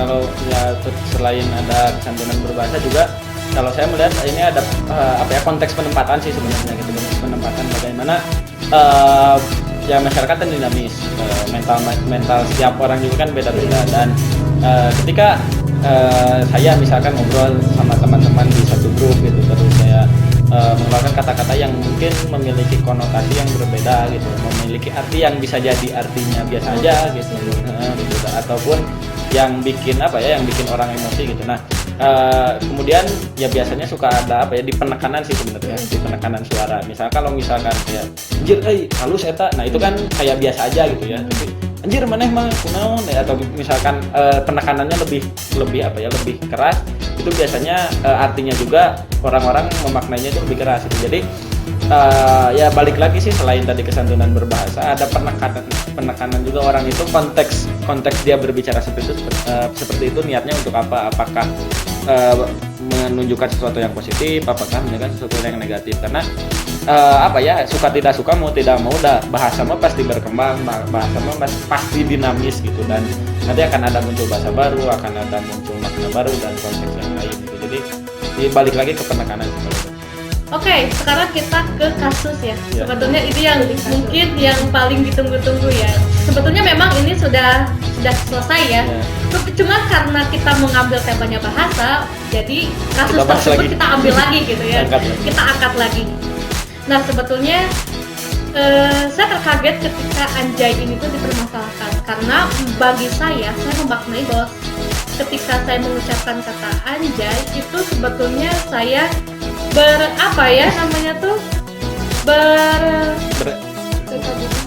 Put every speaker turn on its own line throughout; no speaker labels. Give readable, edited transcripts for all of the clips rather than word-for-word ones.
kalau ya selain ada kesantunan berbahasa juga kalau saya melihat ini ada konteks penempatan sih sebenarnya gitu, konteks penempatan bagaimana ya masyarakat kan dinamis, mental setiap orang juga kan beda-beda dan ketika saya misalkan ngobrol sama teman-teman di satu grup gitu terus saya mengeluarkan kata-kata yang mungkin memiliki konotasi yang berbeda gitu, memiliki arti yang bisa jadi artinya biasa aja gitu, gitu ataupun yang bikin yang bikin orang emosi gitu. Nah kemudian ya biasanya suka ada di penekanan sih sebenarnya, di penekanan suara. Kalau misalkan kayak anjir halus eta, nah itu kan kayak biasa aja gitu ya. Tapi anjir maneh mah kunaon atau misalkan penekanannya lebih keras, itu biasanya artinya juga orang-orang memaknainya itu lebih keras gitu. Jadi ya balik lagi sih, selain tadi kesantunan berbahasa, ada penekanan juga orang itu konteks dia berbicara seperti itu niatnya untuk apa? Apakah menunjukkan sesuatu yang positif, apakah menunjukkan sesuatu yang negatif? Karena suka tidak suka, mau tidak mau, bahasa mah pasti berkembang, bahasa mah pasti dinamis gitu, dan nanti akan ada muncul bahasa baru, akan ada muncul makna baru dan konteks yang lain gitu. Jadi balik lagi ke penekanan.
Oke, sekarang kita ke kasus ya. Sebetulnya itu yang mungkin yang paling ditunggu-tunggu ya. Sebetulnya memang ini sudah selesai ya. Cuma karena kita mengambil temanya bahasa, jadi kasus tersebut kita ambil lagi gitu ya. Kita angkat lagi. Nah, sebetulnya saya terkaget ketika anjay ini tuh dipermasalahkan, karena bagi saya memaknai bahwa ketika saya mengucapkan kata anjay itu sebetulnya saya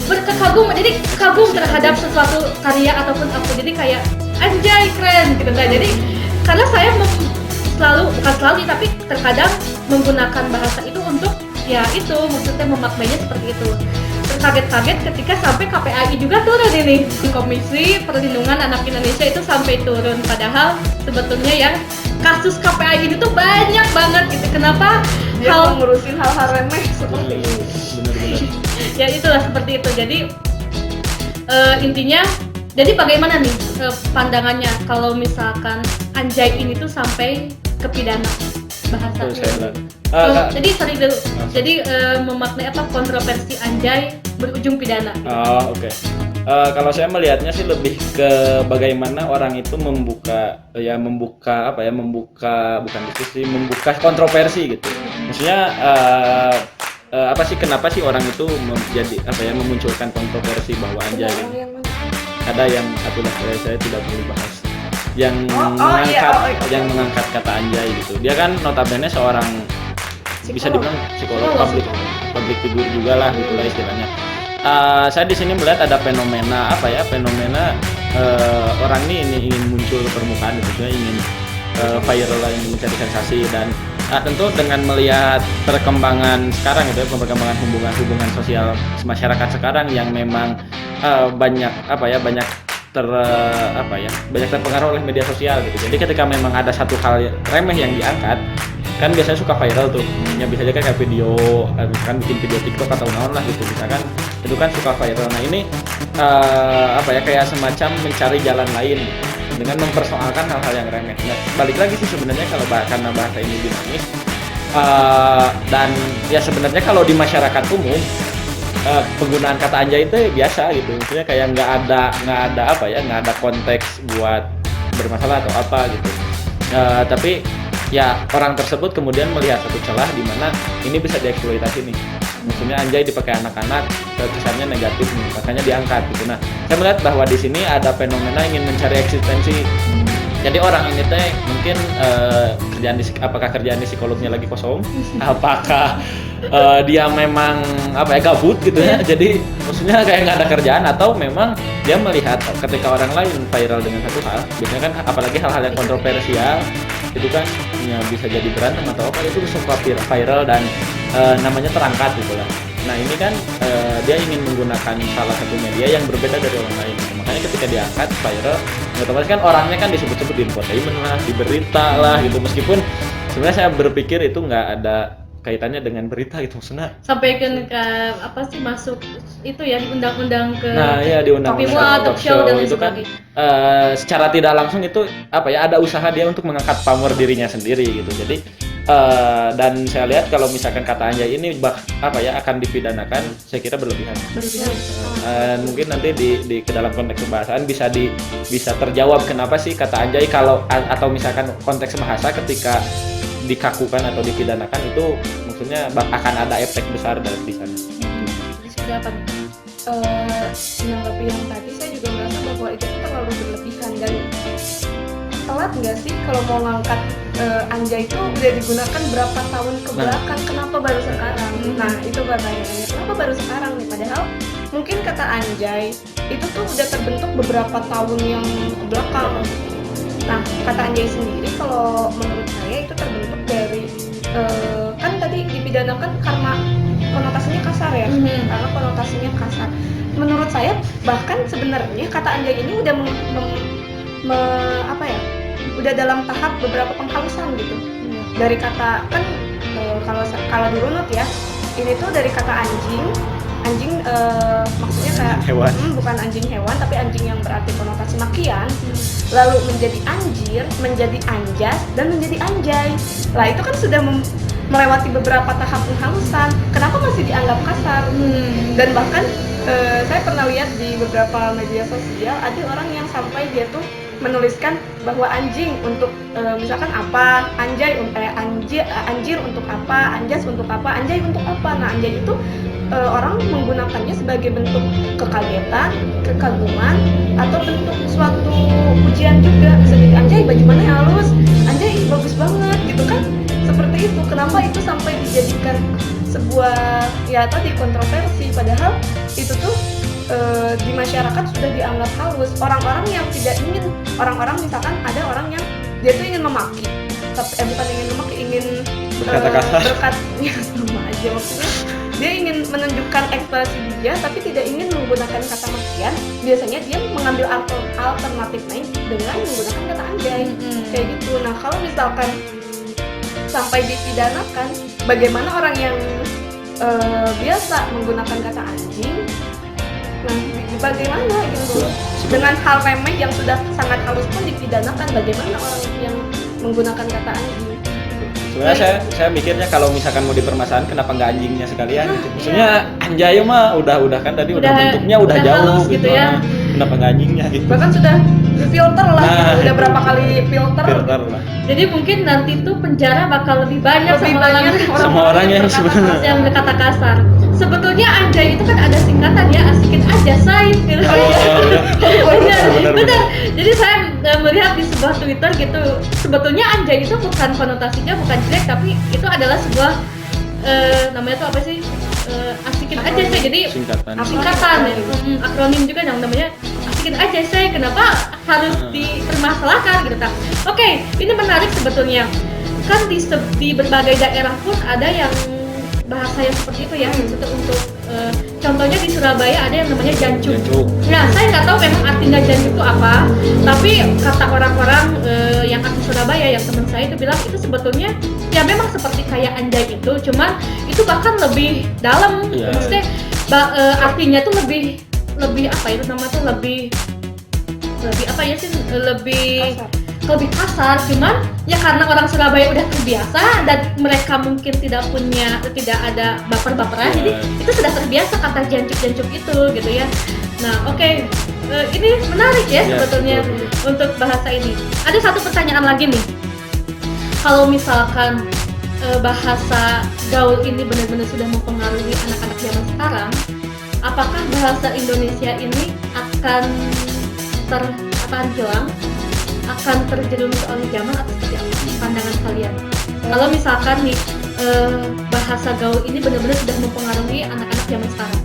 berkagum, jadi kagum terhadap sesuatu karya ataupun apa, jadi kayak anjay keren gitu. Nah, jadi karena saya bukan selalu tapi terkadang menggunakan bahasa itu untuk ya itu maksudnya memaknainya seperti itu. Terkaget-kaget ketika sampai KPAI juga turun ini, Komisi Perlindungan Anak Indonesia itu sampai turun, padahal sebetulnya yang kasus KPAI ini tuh banyak banget gitu. Kenapa
ngurusin hal-hal remeh seperti ini?
Ya itulah seperti itu. Jadi intinya, jadi bagaimana nih pandangannya kalau misalkan anjay ini tuh sampai ke pidana bahasa? Jadi sorry dulu. Jadi memaknai kontroversi anjay berujung pidana.
Oke. Kalau saya melihatnya sih lebih ke bagaimana orang itu membuka bukan diskusi, membuka kontroversi gitu. Maksudnya kenapa sih orang itu memunculkan kontroversi bahwa anjay gitu. Ada yang saya tidak perlu bahas. Yang mengangkat kata anjay gitu. Dia kan notabene seorang bisa dibilang psikolog, public figure juga lah gitulah istilahnya. Saya di sini melihat ada fenomena orang ini ingin muncul ke permukaan gitu, ingin viral, ingin mencari sensasi, dan tentu dengan melihat perkembangan sekarang gitu, perkembangan hubungan sosial masyarakat sekarang yang memang banyak terpengaruh oleh media sosial gitu. Jadi ketika memang ada satu hal remeh yang diangkat, kan biasanya suka viral tuh, ya bisa aja kayak video, kan bikin video TikTok atau naon lah gitu, misalkan itu kan suka viral. Nah ini kayak semacam mencari jalan lain dengan mempersoalkan hal-hal yang remeh. Nah, balik lagi sih sebenarnya kalau karena bahasa ini dinamis, dan ya sebenarnya kalau di masyarakat umum penggunaan kata anjay itu biasa gitu, maksudnya kayak nggak ada konteks buat bermasalah atau apa gitu. Tapi ya orang tersebut kemudian melihat satu celah di mana ini bisa dieksploitasi nih, maksudnya anjay dipakai anak-anak kesannya negatif nih, makanya diangkat gitu. Nah, saya melihat bahwa di sini ada fenomena ingin mencari eksistensi. Jadi orang ini teh mungkin apakah kerjaan di psikolognya lagi kosong, apakah dia memang gabut gitu ya. Jadi maksudnya kayak nggak ada kerjaan, atau memang dia melihat ketika orang lain viral dengan satu hal, biasanya kan apalagi hal-hal yang kontroversial itu kan ya bisa jadi berantem atau apa, itu suka viral dan namanya terangkat gitu lah. Nah ini kan dia ingin menggunakan salah satu media yang berbeda dari orang lain. Makanya ketika diangkat viral, otomatis kan orangnya kan disebut-sebut di infotainment lah, di berita lah gitu. Meskipun sebenarnya saya berpikir itu nggak ada kaitannya dengan berita gitu maksudnya.
Sampaikan ke apa sih masuk itu ya di undang-undang ke
Nah, iya di undang-undang
TV
talk show
dan lain
itu kan
sebagainya.
secara tidak langsung itu apa ya ada usaha dia untuk mengangkat pamor dirinya sendiri gitu. Jadi dan saya lihat kalau misalkan kata Anjay ini apa ya akan dipidanakan, saya kira berlebihan. Mungkin nanti di ke dalam konteks pembahasan bisa terjawab kenapa sih kata Anjay kalau atau misalkan konteks bahasa ketika dikakukan atau dipidanakan itu maksudnya akan ada efek besar dari di sana.
Seperti apa nih?
Menanggapi yang tadi saya juga merasa bahwa itu tuh terlalu berlebihan dan telat nggak sih kalau mau ngangkat Anjay itu udah digunakan berapa tahun ke belakang, kenapa baru sekarang? Nah itu pertanyaannya, kenapa baru sekarang nih? Padahal mungkin kata Anjay itu tuh udah terbentuk beberapa tahun yang ke belakang. Nah kata Anjay sendiri kalau menurut saya itu terbentuk dari kan tadi dipidanakan karena konotasinya kasar ya, karena konotasinya kasar. Menurut saya bahkan sebenarnya kata Anjay ini udah udah dalam tahap beberapa penghalusan gitu. Dari kata kan kalau dirunut ya, ini tuh dari kata anjing maksudnya kayak
hewan.
Bukan anjing hewan tapi anjing yang berarti konotasi makian, lalu menjadi anjir, menjadi anjas dan menjadi anjay. Lah itu kan sudah melewati beberapa tahap penghalusan. Kenapa masih dianggap kasar? Dan bahkan saya pernah lihat di beberapa media sosial ada orang yang sampai dia tuh menuliskan bahwa anjing untuk misalkan apa, anjay anjir untuk apa, anjas untuk apa, anjay untuk apa. Nah anjay itu orang menggunakannya sebagai bentuk kekagetan, kekaguman, atau bentuk suatu pujian juga. Bisa jadi anjay baju mana halus, anjay bagus banget gitu kan. Seperti itu. Kenapa itu sampai dijadikan sebuah ya tadi kontroversi, padahal itu tuh di masyarakat sudah dianggap halus. Orang-orang yang tidak ingin, orang-orang misalkan ada orang yang dia tuh ingin memaki, tapi bukan ingin memaki, ingin
berkata kasar,
ya sama aja maksudnya. Dia ingin menunjukkan ekspresi dia, tapi tidak ingin menggunakan kata makian. Biasanya dia mengambil alternatif lain dengan menggunakan kata anjay, kayak gitu. Nah kalau misalkan sampai dipidanakan, bagaimana orang yang biasa menggunakan kata anjing? Nah, bagaimana gitu? Dengan hal remeh yang sudah sangat halus pun dipidanakan, bagaimana orang yang menggunakan kata anjing?
Sebenarnya saya mikirnya kalau misalkan mau dipermasalahan kenapa nggak anjingnya sekalian gitu. Maksudnya anjay mah udah kan tadi udah bentuknya udah jauh gitu ya. Kenapa nggak anjingnya gitu.
Bahkan sudah filter lah, udah berapa kali filter
lah.
Jadi mungkin nanti tuh penjara bakal lebih banyak
sama orang yang sebenarnya
yang berkata kasar. Sebetulnya anjay itu kan ada singkatan ya, asikin aja say gitu. Benar. Jadi saya melihat di sebuah Twitter gitu, sebetulnya anjay itu bukan konotasinya bukan jelek, tapi itu adalah sebuah namanya tuh apa sih? Asikin aja say. Jadi singkatan ya. Akronim juga yang namanya asikin aja say. Kenapa harus dipermasalahkan gitu kan? Oke, ini menarik sebetulnya. Kan di berbagai daerah pun ada yang bahasa yang seperti itu ya, untuk contohnya di Surabaya ada yang namanya jancuk. Nah, saya nggak tahu memang artinya jancuk itu apa, tapi kata orang-orang yang asli Surabaya, yang teman saya itu bilang itu sebetulnya ya memang seperti kayak anjay itu, cuman itu bahkan lebih dalam, maksudnya artinya tuh lebih apa itu namanya tuh lebih apa ya sih, lebih kasar, cuman ya karena orang Surabaya udah terbiasa dan mereka mungkin tidak ada baper-baperan, jadi itu sudah terbiasa kata jancuk itu gitu ya. Nah oke. Ini menarik ya sebetulnya untuk bahasa ini. Ada satu pertanyaan lagi nih, kalau misalkan bahasa gaul ini benar-benar sudah mempengaruhi anak-anak zaman sekarang, apakah bahasa Indonesia ini akan hilang, akan terjerumus oleh zaman atau seperti apa pandangan kalian? Kalau misalkan nih bahasa gaul ini benar-benar sudah mempengaruhi anak-anak zaman sekarang.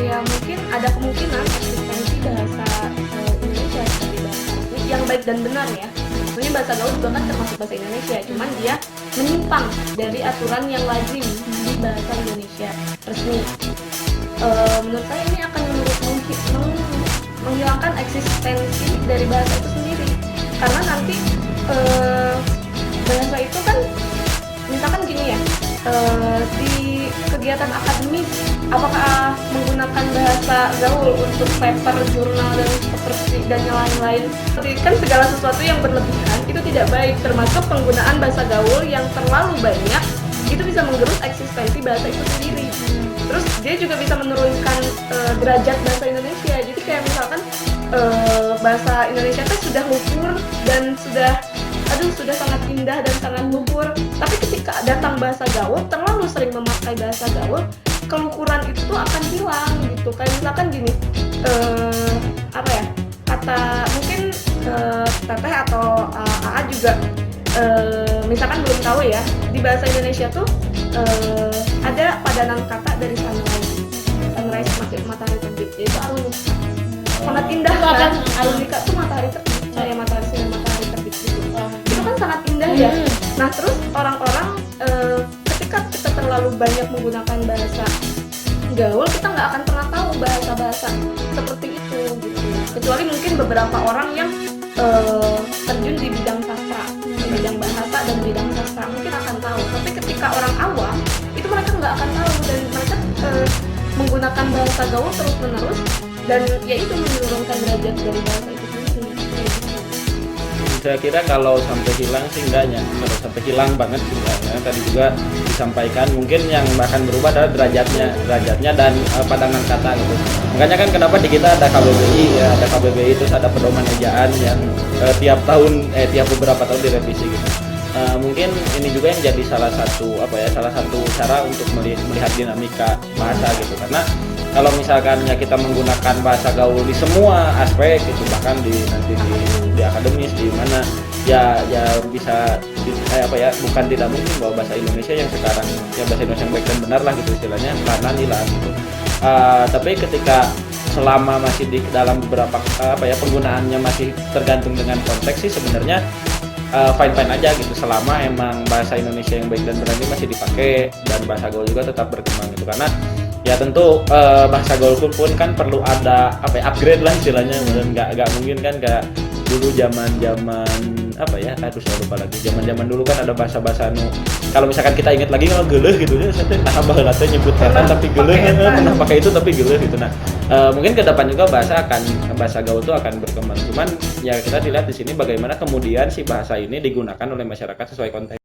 Ya mungkin ada kemungkinan eksistensi bahasa Indonesia sebagai bahasa resmi yang baik dan benar ya. Sebenarnya bahasa gaul juga kan termasuk bahasa Indonesia, cuman dia menyimpang dari aturan yang lazim di bahasa Indonesia resmi. Menurut saya ini akan menghilangkan eksistensi dari bahasa itu sendiri, karena nanti bahasa itu kan misalkan gini ya, di kegiatan akademis, apakah menggunakan bahasa gaul untuk paper, jurnal, dan seperti dan yang lain-lain? Kan segala sesuatu yang berlebihan itu tidak baik, termasuk penggunaan bahasa gaul yang terlalu banyak itu bisa menggerus eksistensi bahasa itu sendiri. Terus dia juga bisa menurunkan derajat bahasa Indonesia. Jadi kayak misalkan bahasa Indonesia itu sudah luhur dan sudah sangat indah dan sangat luhur. Tapi ketika datang bahasa gaul, terlalu sering memakai bahasa gaul, keluhuran itu tuh akan hilang gitu. Kayak misalkan gini, kata mungkin Teteh atau AA juga misalkan belum tahu ya, di bahasa Indonesia tuh ada padanan kata dari sunrise matahari terbit, yaitu alun. Sangat indah kan, alunika tuh matahari terbit, cahaya matahari sinar matahari terbit gitu. Itu kan sangat indah ya. Nah terus orang-orang ketika kita terlalu banyak menggunakan bahasa gaul, kita nggak akan pernah tahu bahasa-bahasa seperti itu gitu. Kecuali mungkin beberapa orang yang terjun di bidang sastra, di bidang bahasa dan bidang sastra mungkin akan tahu. Tapi ketika orang awam itu mereka nggak akan tahu, dan mereka menggunakan bahasa gaul terus-menerus, dan ya itu menurunkan derajat dari bahasa itu sendiri.
Saya kira kalau sampai hilang sih enggaknya, kalau sampai hilang banget sih enggaknya. Tadi juga disampaikan mungkin yang bahkan berubah adalah derajatnya dan padangan kata gitu. Makanya kan kenapa di kita ada KBBI ya, ada KBBI itu ada pedoman ejaan yang tiap beberapa tahun direvisi gitu. Mungkin ini juga yang jadi salah satu cara untuk melihat dinamika bahasa gitu, karena kalau misalkan ya kita menggunakan bahasa gaul di semua aspek itu, bahkan di akademis di mana ya bisa bukan tidak mungkin bahwa bahasa Indonesia yang sekarang ya bahasa Indonesia yang baik dan benar lah gitu istilahnya karena hilang gitu. Tapi ketika selama masih di dalam beberapa penggunaannya masih tergantung dengan konteks sih sebenarnya fine aja gitu, selama emang bahasa Indonesia yang baik dan benar ini masih dipakai dan bahasa gaul juga tetap berkembang gitu. Karena ya tentu bahasa gaul pun kan perlu ada upgrade lah istilahnya, dan nggak mungkin kan kayak dulu zaman saya lupa lagi, zaman dulu kan ada bahasa kalau misalkan kita ingat lagi kalau geuleuh gitu ya, saya tambah kata nyebut kata tapi geuleuh pernah pakai itu tapi geuleuh gitu. Nah mungkin ke depan juga bahasa gaul itu akan berkembang, cuman ya kita dilihat di sini bagaimana kemudian si bahasa ini digunakan oleh masyarakat sesuai konteks.